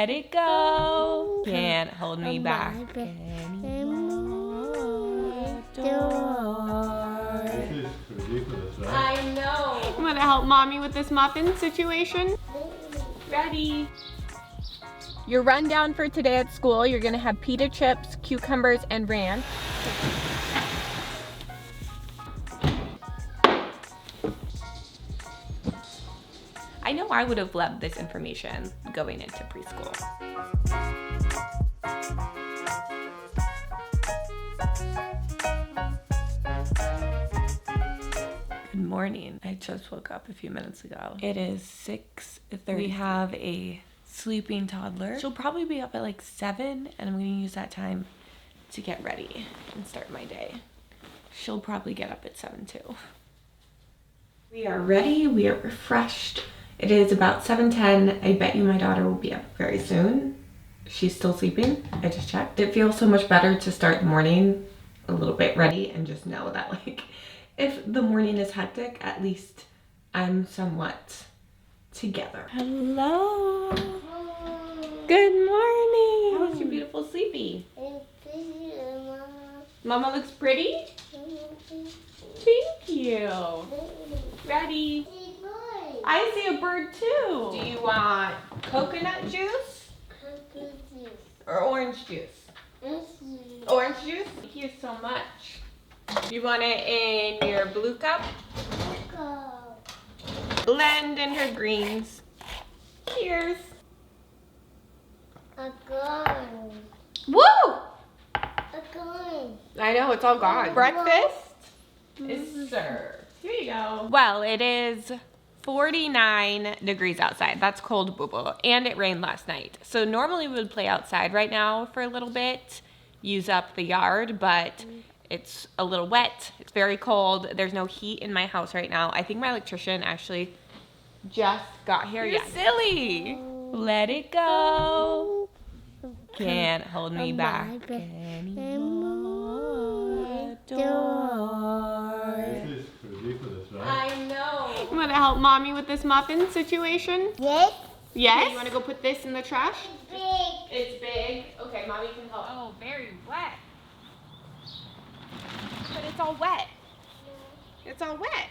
Let it go. Can't hold me back anymore. This is ridiculous, right? I know. I'm gonna help mommy with this muffin situation. Ready. Your rundown for today at school, you're gonna have pita chips, cucumbers, and ranch. I know I would have loved this information going into preschool. Good morning. I just woke up a few minutes ago. It is 6:30. We have a sleeping toddler. She'll probably be up at like 7, and I'm gonna use that time to get ready and start my day. She'll probably get up at 7 too. We are ready, we are refreshed. It is about 7:10. I bet you my daughter will be up very soon. She's still sleeping, I just checked. It feels so much better to start the morning a little bit ready and just know that like, if the morning is hectic, at least I'm somewhat together. Hello. Good morning. How was your beautiful sleepy? Mama looks pretty? Thank you. Ready? I see a bird too. Do you want coconut juice? Or orange juice? Orange juice? Thank you so much. You want it in your blue cup? Blend in her greens. Cheers. Woo! I know, it's all gone. Breakfast is served. Here you go. Well, it is 49 degrees outside. That's cold, boo-boo. And it rained last night. So normally we would play outside right now for a little bit, use up the yard, but it's a little wet. It's very cold. There's no heat in my house right now. I think my electrician actually just got here. You're silly. Let it go. Can't hold me back anymore. This is ridiculous, right? I know. You want to help mommy with this muffin situation? Yes. Yes? Okay, you want to go put this in the trash? Big. It's big. Okay, mommy can help. Oh, very wet. But it's all wet. It's all wet.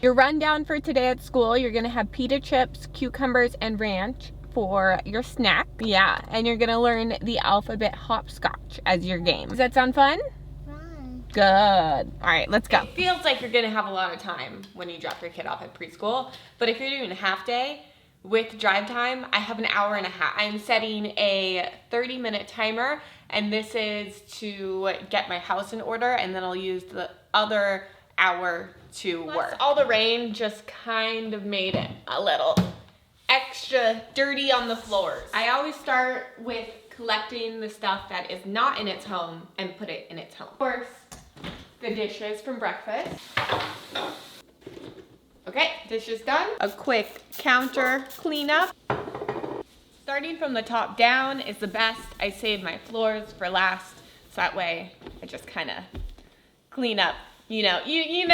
Your rundown for today at school, you're gonna have pita chips, cucumbers, and ranch for your snack. Yeah, and you're gonna learn the alphabet hopscotch as your game. Does that sound fun? Fun. Good. All right, let's go. It feels like you're gonna have a lot of time when you drop your kid off at preschool, but if you're doing a half day with drive time, I have an hour and a half. I'm setting a 30-minute timer, and this is to get my house in order, and then I'll use the other hour to work. All the rain just kind of made it a little extra dirty on the floors. I always start with collecting the stuff that is not in its home and put it in its home. Of course, the dishes from breakfast. Okay, dishes done. A quick counter cleanup. Starting from the top down is the best. I save my floors for last, so that way I just kind of clean up. You know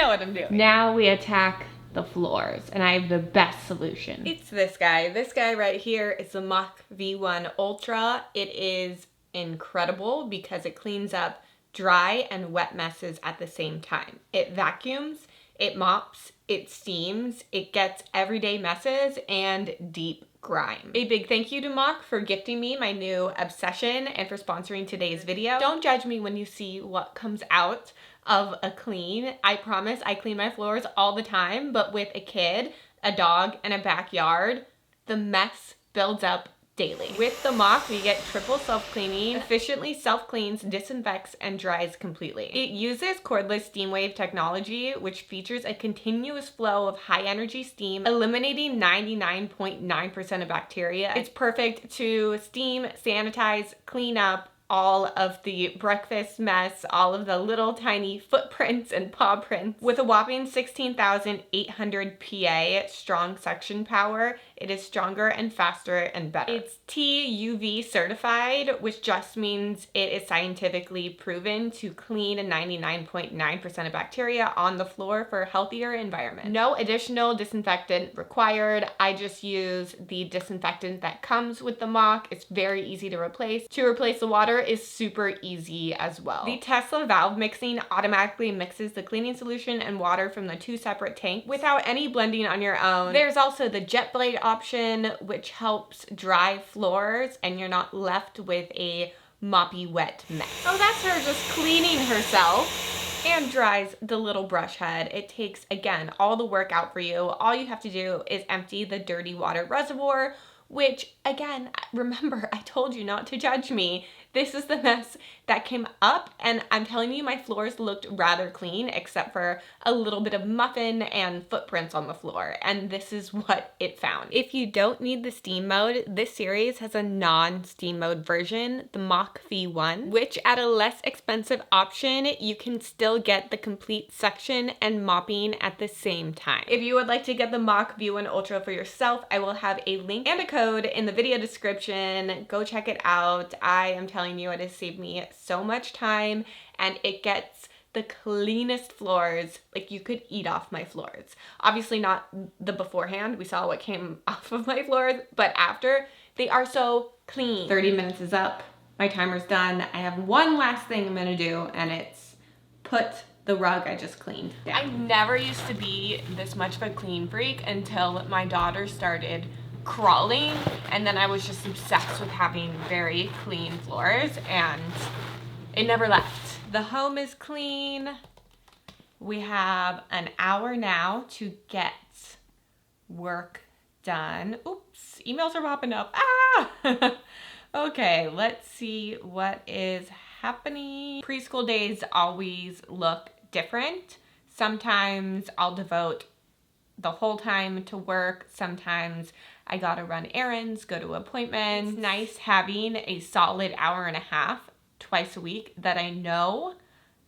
what I'm doing. Now we attack the floors, and I have the best solution. It's this guy. This guy right here is the MACH V1 Ultra. It is incredible because it cleans up dry and wet messes at the same time. It vacuums, it mops, it steams, it gets everyday messes and deep grime. A big thank you to MACH for gifting me my new obsession and for sponsoring today's video. Don't judge me when you see what comes out of a clean. I promise I clean my floors all the time, but with a kid, a dog, and a backyard, the mess builds up daily. With the MACH, we get triple self-cleaning, efficiently self-cleans, disinfects, and dries completely. It uses cordless steam wave technology, which features a continuous flow of high-energy steam, eliminating 99.9% of bacteria. It's perfect to steam, sanitize, clean up, all of the breakfast mess, all of the little tiny footprints and paw prints. With a whopping 16,800 PA strong suction power It is stronger and faster and better. It's TUV certified, which just means it is scientifically proven to clean 99.9% of bacteria on the floor for a healthier environment. No additional disinfectant required. I just use the disinfectant that comes with the MACH. It's very easy to replace. To replace the water is super easy as well. The Tesla valve mixing automatically mixes the cleaning solution and water from the 2 separate tanks without any blending on your own. There's also the jet blade option, which helps dry floors and you're not left with a moppy wet mess. Oh, that's her just cleaning herself and dries the little brush head. It takes, again, all the work out for you. All you have to do is empty the dirty water reservoir, which, again, remember, I told you not to judge me. This is the mess that came up, and I'm telling you, my floors looked rather clean, except for a little bit of muffin and footprints on the floor, and this is what it found. If you don't need the steam mode, this series has a non-steam mode version, the MACH V1, which at a less expensive option, you can still get the complete suction and mopping at the same time. If you would like to get the MACH V1 Ultra for yourself, I will have a link and a code in the video description. Go check it out. I am telling you, it has saved me so much time, and it gets the cleanest floors. Like, you could eat off my floors. Obviously not the beforehand, we saw what came off of my floors, but after, they are so clean. 30 minutes is up, my timer's done. I have one last thing I'm gonna do, and it's put the rug I just cleaned down. I never used to be this much of a clean freak until my daughter started crawling, and then I was just obsessed with having very clean floors, and it never left. The home is clean. We have an hour now to get work done. Oops, emails are popping up. Ah! Okay, let's see what is happening. Preschool days always look different. Sometimes I'll devote the whole time to work. Sometimes I gotta run errands, go to appointments. It's nice having a solid hour and a half twice a week that I know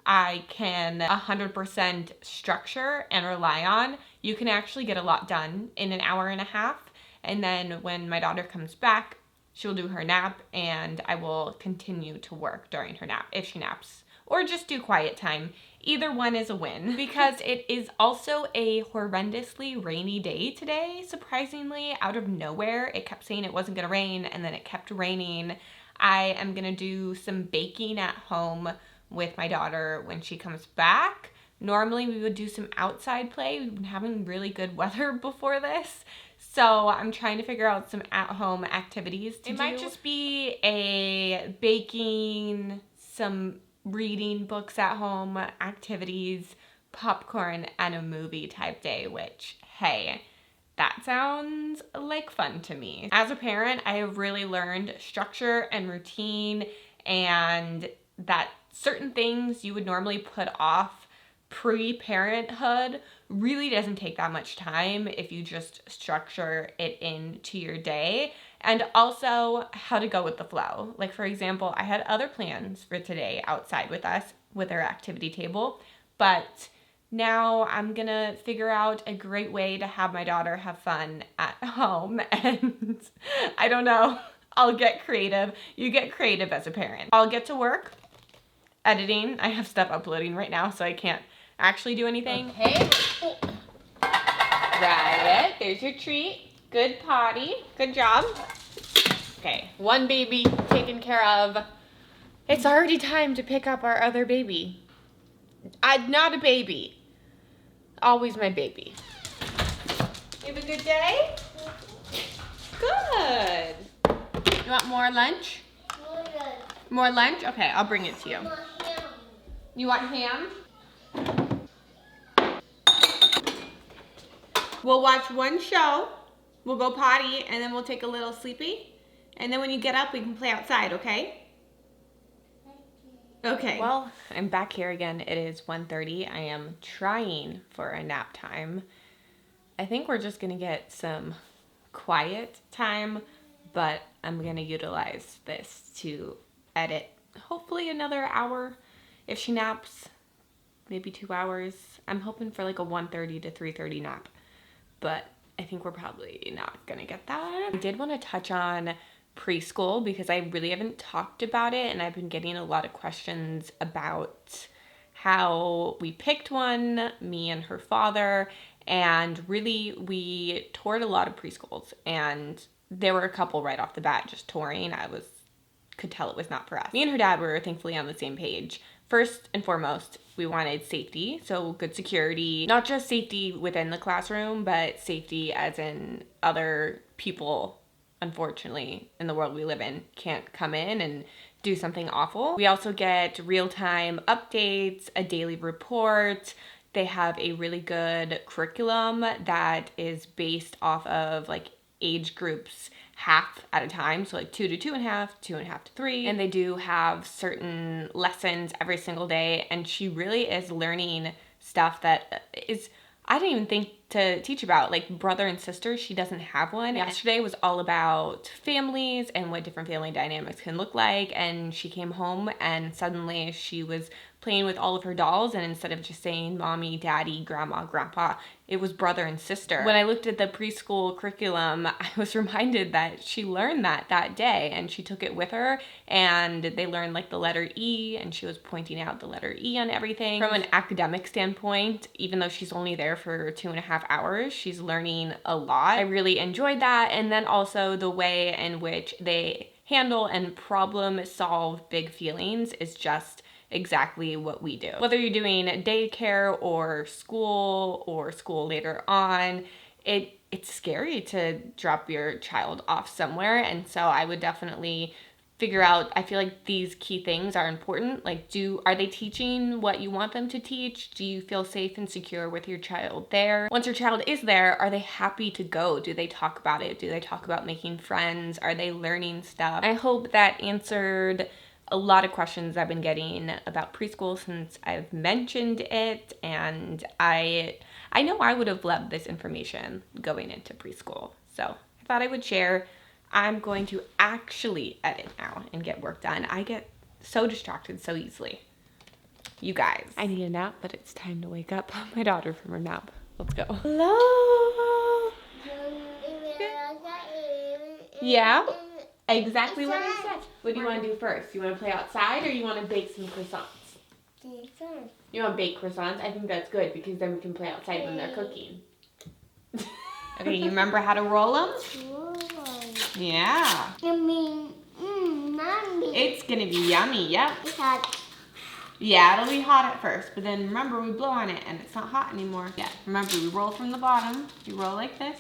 I can 100% structure and rely on. You can actually get a lot done in an hour and a half. And then when my daughter comes back, she'll do her nap and I will continue to work during her nap if she naps, or just do quiet time. Either one is a win, because it is also a horrendously rainy day today, surprisingly, out of nowhere. It kept saying it wasn't gonna rain, and then it kept raining. I am gonna do some baking at home with my daughter when she comes back. Normally we would do some outside play. We've been having really good weather before this, so I'm trying to figure out some at-home activities to do. It might just be a baking, some reading books at home, activities, popcorn, and a movie type day, which, hey, that sounds like fun to me. As a parent, I have really learned structure and routine, and that certain things you would normally put off pre-parenthood really doesn't take that much time if you just structure it into your day. And also how to go with the flow. Like, for example, I had other plans for today outside with us with our activity table, but now I'm gonna figure out a great way to have my daughter have fun at home, and I don't know, I'll get creative. You get creative as a parent. I'll get to work editing. I have stuff uploading right now, so I can't actually do anything. Okay. Right, there's your treat. Good potty. Good job. Okay, one baby taken care of. It's already time to pick up our other baby. I'm not a baby. Always my baby. You have a good day? Good. You want more lunch? More lunch? Okay, I'll bring it to you. You want ham? We'll watch one show. We'll go potty, and then we'll take a little sleepy. And then when you get up, we can play outside, okay? Okay. Well, I'm back here again. It is 1:30. I am trying for a nap time. I think we're just gonna get some quiet time, but I'm gonna utilize this to edit hopefully another hour. If she naps, maybe 2 hours. I'm hoping for like a 1:30 to 3:30 nap. But I think we're probably not gonna get that. I did want to touch on preschool because I really haven't talked about it, and I've been getting a lot of questions about how we picked one, me and her father, and really we toured a lot of preschools, and there were a couple right off the bat just touring. Could tell it was not for us. Me and her dad were thankfully on the same page. First and foremost, we wanted safety, so good security, not just safety within the classroom, but safety as in other people, unfortunately, in the world we live in, can't come in and do something awful. We also get real-time updates, a daily report. They have a really good curriculum that is based off of like age groups half at a time, so like 2 to 2.5, 2.5 to 3, and they do have certain lessons every single day, and she really is learning stuff that is I didn't even think to teach about, like brother and sister. She doesn't have one. Yesterday was all about families and what different family dynamics can look like, and she came home and suddenly she was playing with all of her dolls, and instead of just saying mommy, daddy, grandma, grandpa, it was brother and sister. When I looked at the preschool curriculum, I was reminded that she learned that day, and she took it with her, and they learned like the letter E, and she was pointing out the letter E on everything. From an academic standpoint, even though she's only there for 2.5 hours, she's learning a lot. I really enjoyed that, and then also the way in which they handle and problem solve big feelings is just exactly what we do. Whether you're doing daycare or school later on, it's scary to drop your child off somewhere, and so I would definitely figure out, I feel like these key things are important. Like, are they teaching what you want them to teach? Do you feel safe and secure with your child there? Once your child is there, are they happy to go? Do they talk about it? Do they talk about making friends? Are they learning stuff? I hope that answered a lot of questions I've been getting about preschool since I've mentioned it, and I know I would have loved this information going into preschool, so I thought I would share. I'm going to actually edit now and get work done. I get so distracted so easily. You guys, I need a nap, but it's time to wake up my daughter from her nap. Let's go. Hello. Yeah? Exactly what I said. What do you want to do first? You want to play outside or you want to bake some croissants? You want to bake croissants? I think that's good because then we can play outside when they're cooking. Okay, you remember how to roll them? Yeah. Mommy. It's going to be yummy, yep. It's hot. Yeah, it'll be hot at first, but then remember we blow on it and it's not hot anymore. Yeah, remember we roll from the bottom. You roll like this.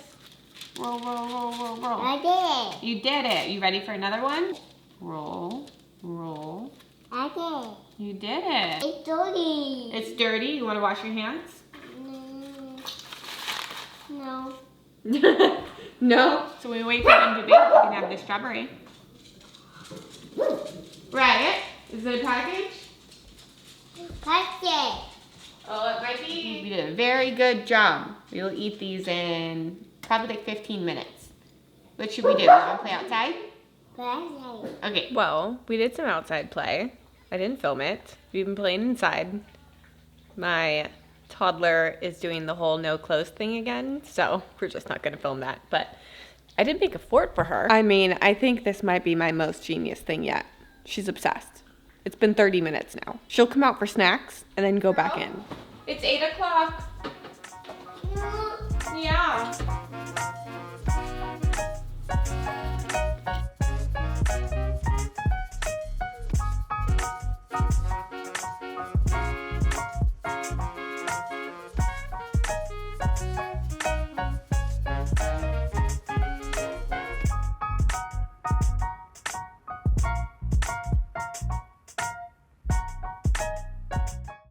Roll, roll, roll, roll, roll. I did it. You did it. You ready for another one? Roll, roll. I did it. You did it. It's dirty. It's dirty. You want to wash your hands? No. No? So we wait for them to bake. You can have the strawberry. Right? Is it a package? Package. Oh, it might be. You did a very good job. We'll eat these in probably like 15 minutes. What should we do? You want to play outside? Package. Okay. Well, we did some outside play. I didn't film it. We've been playing inside. My toddler is doing the whole no clothes thing again, so we're just not going to film that. But I did make a fort for her. I mean, I think this might be my most genius thing yet. She's obsessed. It's been 30 minutes now. She'll come out for snacks and then go back in. It's 8 o'clock. Yeah.